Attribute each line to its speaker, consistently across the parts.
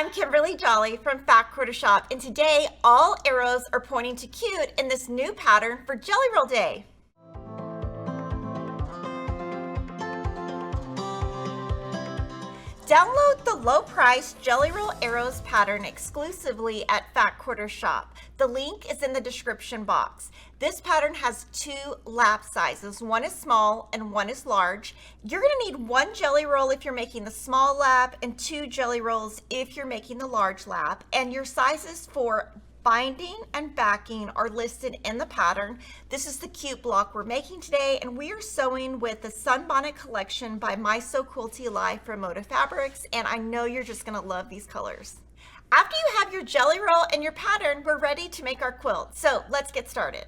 Speaker 1: I'm Kimberly Jolly from Fat Quarter Shop, and today all arrows are pointing to cute in this new pattern for Jelly Roll Day. Download the low-price Jelly Roll Arrows pattern exclusively at Fat Quarter Shop. The link is in the description box. This pattern has two lap sizes. One is small and one is large. You're going to need one jelly roll if you're making the small lap and two jelly rolls if you're making the large lap. And your sizes for binding and backing are listed in the pattern. This is the cute block we're making today, and we are sewing with the Sunbonnet collection by My So Quilty Life from Moda Fabrics, and I know you're just gonna love these colors. After you have your jelly roll and your pattern, we're ready to make our quilt. So let's get started.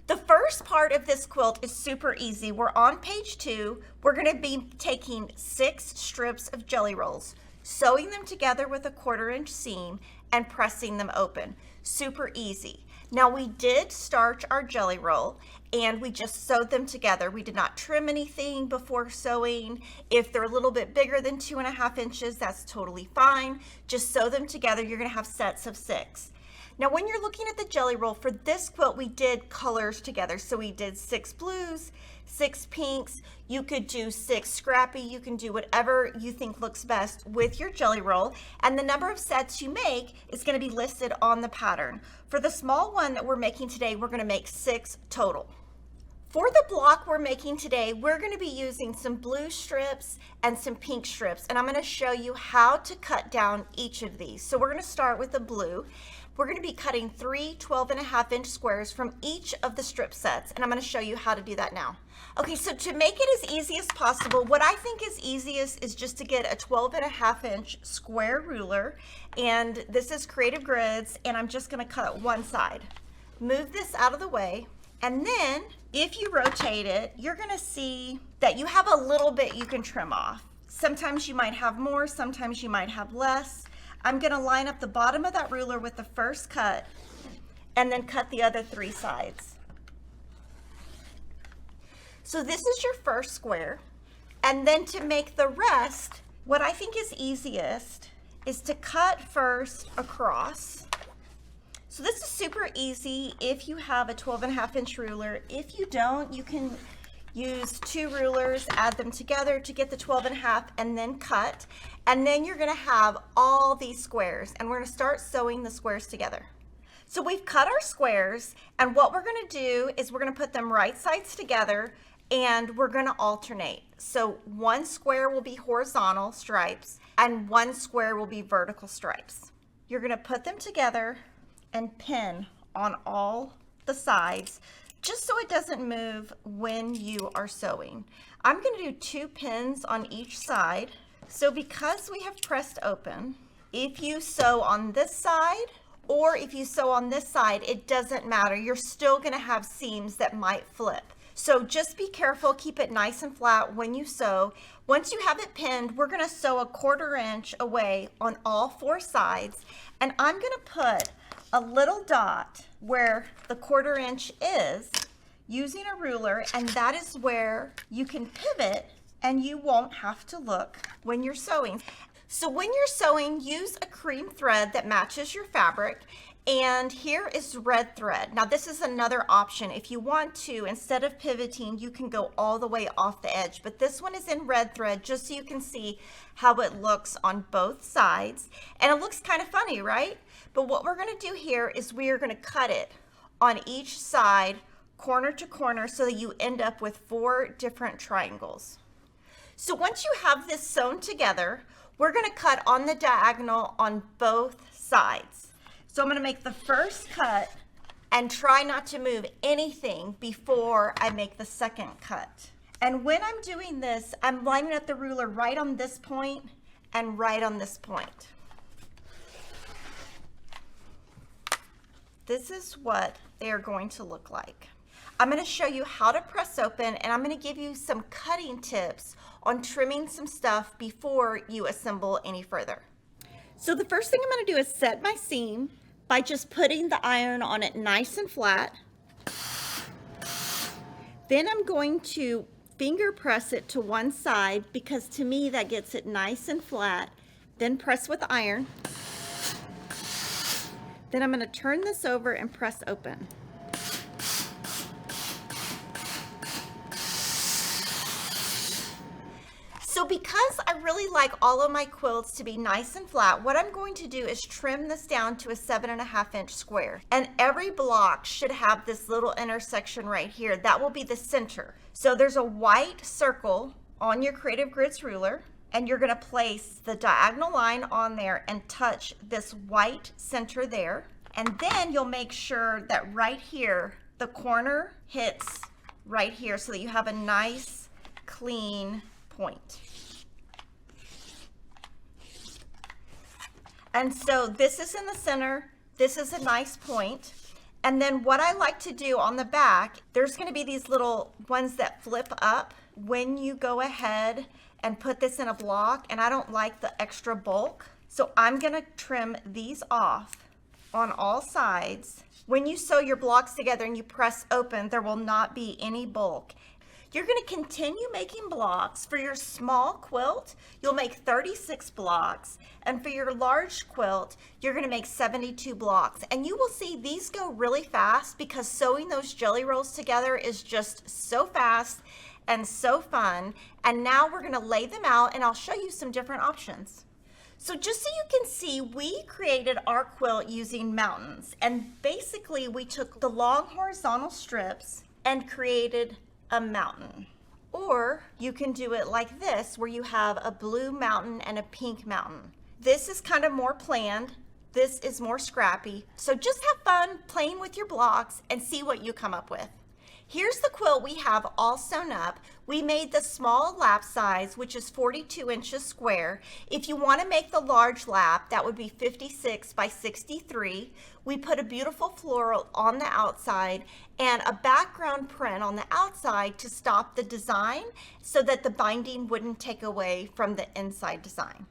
Speaker 1: The first part of this quilt is super easy. We're on page 2. We're gonna be taking 6 strips of jelly rolls, sewing them together with a 1/4 inch seam and pressing them open. Super easy. Now we did starch our jelly roll and we just sewed them together. We did not trim anything before sewing. If they're a little bit bigger than 2.5 inches, that's totally fine. Just sew them together. You're gonna have sets of 6. Now when you're looking at the jelly roll, for this quilt we did colors together. So we did 6 blues, 6 pinks. You could do 6 scrappy. You can do whatever you think looks best with your jelly roll. And the number of sets you make is going to be listed on the pattern. For the small one that we're making today, we're going to make 6 total. For the block we're making today, we're going to be using some blue strips and some pink strips, and I'm going to show you how to cut down each of these. So we're going to start with the blue. We're going to be cutting 3 12.5 inch squares from each of the strip sets, and I'm going to show you how to do that now. Okay, so to make it as easy as possible, what I think is easiest is just to get a 12.5 inch square ruler, and this is Creative Grids, and I'm just going to cut one side. Move this out of the way, and then if you rotate it, you're going to see that you have a little bit you can trim off. Sometimes you might have more, sometimes you might have less. I'm going to line up the bottom of that ruler with the first cut and then cut the other 3 sides. So this is your first square, and then to make the rest, what I think is easiest is to cut first across. So this is super easy if you have a 12.5 inch ruler. If you don't, you can use 2 rulers, add them together to get the 12.5 and then cut. And then you're gonna have all these squares, and we're gonna start sewing the squares together. So we've cut our squares, and what we're gonna do is we're gonna put them right sides together and we're gonna alternate. So one square will be horizontal stripes and one square will be vertical stripes. You're gonna put them together and pin on all the sides just so it doesn't move when you are sewing. I'm going to do 2 pins on each side. So because we have pressed open, if you sew on this side or if you sew on this side, it doesn't matter. You're still going to have seams that might flip. So just be careful, keep it nice and flat when you sew. Once you have it pinned, we're going to sew a 1/4 inch away on all 4 sides, and I'm going to put a little dot where the 1/4 inch is using a ruler, and that is where you can pivot and you won't have to look when you're sewing. So when you're sewing, use a cream thread that matches your fabric, and here is red thread. Now this is another option. If you want to, instead of pivoting, you can go all the way off the edge, but this one is in red thread just so you can see how it looks on both sides. And it looks kind of funny, right? But what we're going to do here is we are going to cut it on each side, corner to corner, so that you end up with 4 different triangles. So once you have this sewn together, we're going to cut on the diagonal on both sides. So I'm going to make the first cut and try not to move anything before I make the second cut. And when I'm doing this, I'm lining up the ruler right on this point and right on this point. This is what they are going to look like. I'm going to show you how to press open, and I'm going to give you some cutting tips on trimming some stuff before you assemble any further. So the first thing I'm going to do is set my seam by just putting the iron on it nice and flat. Then I'm going to finger press it to one side because to me that gets it nice and flat. Then press with iron. Then I'm going to turn this over and press open. So because I really like all of my quilts to be nice and flat, what I'm going to do is trim this down to a 7.5-inch square. And every block should have this little intersection right here. That will be the center. So there's a white circle on your Creative Grids ruler, and you're going to place the diagonal line on there and touch this white center there. And then you'll make sure that right here, the corner hits right here so that you have a nice, clean point. And so this is in the center, this is a nice point. And then what I like to do on the back, there's going to be these little ones that flip up when you go ahead and put this in a block, and I don't like the extra bulk. So I'm going to trim these off on all sides. When you sew your blocks together and you press open, there will not be any bulk. You're going to continue making blocks. For your small quilt, you'll make 36 blocks. And for your large quilt, you're going to make 72 blocks. And you will see these go really fast because sewing those jelly rolls together is just so fast and so fun. And now we're going to lay them out and I'll show you some different options. So just so you can see, we created our quilt using mountains. And basically we took the long horizontal strips and created a mountain. Or you can do it like this, where you have a blue mountain and a pink mountain. This is kind of more planned. This is more scrappy. So just have fun playing with your blocks and see what you come up with. Here's the quilt we have all sewn up. We made the small lap size, which is 42 inches square. If you want to make the large lap, that would be 56 by 63. We put a beautiful floral on the outside and a background print on the outside to stop the design so that the binding wouldn't take away from the inside design.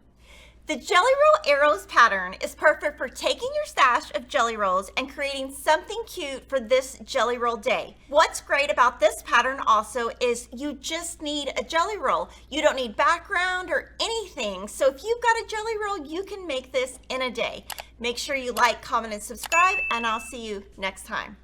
Speaker 1: The Jelly Roll Arrows pattern is perfect for taking your stash of jelly rolls and creating something cute for this jelly roll day. What's great about this pattern also is you just need a jelly roll. You don't need background or anything. So if you've got a jelly roll, you can make this in a day. Make sure you like, comment, and subscribe, and I'll see you next time.